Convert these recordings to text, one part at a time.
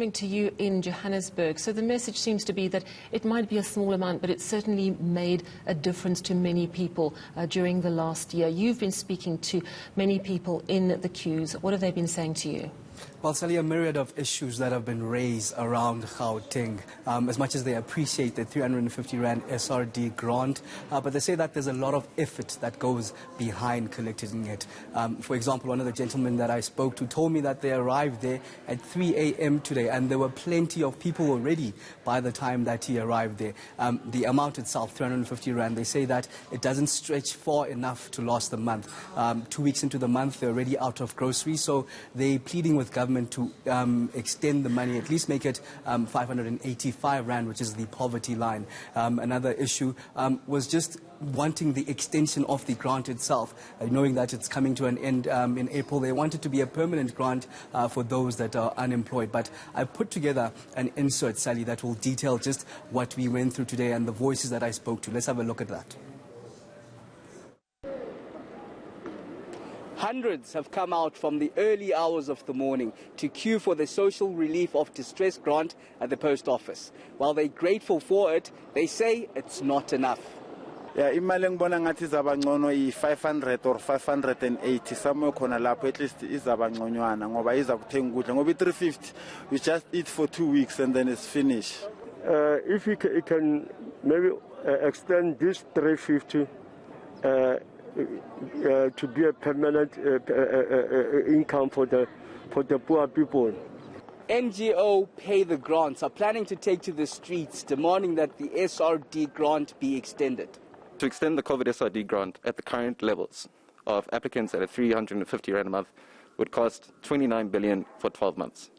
coming to you in Johannesburg. So the message seems to be that it might be a small amount, but it certainly made a difference to many people during the last year. You've been speaking to many people in the queues. What have they been saying to you? Well, Sally, a myriad of issues that have been raised around Gauteng, as much as they appreciate the 350 Rand SRD grant, but they say that there's a lot of effort that goes behind collecting it. For example, one of the gentlemen that I spoke to told me that they arrived there at 3 a.m. today, and there were plenty of people already by the time that he arrived there. The amount itself, 350 Rand, they say that it doesn't stretch far enough to last the month. 2 weeks into the month, they're already out of groceries, so they're pleading with government to extend the money, at least make it 585 Rand, which is the poverty line. Another issue was just wanting the extension of the grant itself, knowing that it's coming to an end in April. They want it to be a permanent grant for those that are unemployed. But I put together an insert, Sally, that will detail just what we went through today and the voices that I spoke to. Let's have a look at that. Hundreds have come out from the early hours of the morning to queue for the social relief of distress grant at the post office. While they're grateful for it, they say it's not enough. Yeah, imali ngibona ngathi izaba ngcono i500 or 580 somewhere khona lapho at least izaba ngconywana ngoba iza kuthenga ukudla ngoba i350 you just eat for 2 weeks and then it's finished. If you can maybe extend this 350 to be a permanent income for the poor people. NGO Pay the Grants are planning to take to the streets demanding that the SRD grant be extended. To extend the COVID SRD grant at the current levels of applicants at 350 Rand a month would cost 29 billion for 12 months.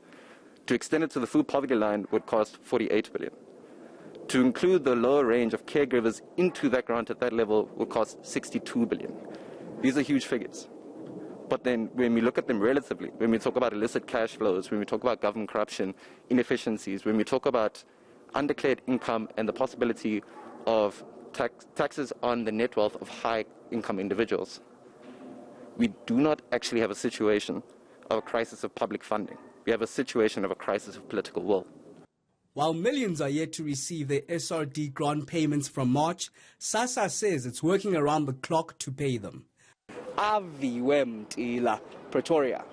To extend it to the food poverty line would cost 48 billion. To include the lower range of caregivers into that grant at that level would cost 62 billion. These are huge figures. But then when we look at them relatively, when we talk about illicit cash flows, when we talk about government corruption, inefficiencies, when we talk about undeclared income and the possibility of taxes on the net wealth of high-income individuals, we do not actually have a situation of a crisis of public funding. We have a situation of a crisis of political will. While millions are yet to receive their SRD grant payments from March, Sassa says it's working around the clock to pay them. Avi Wemtila, Pretoria.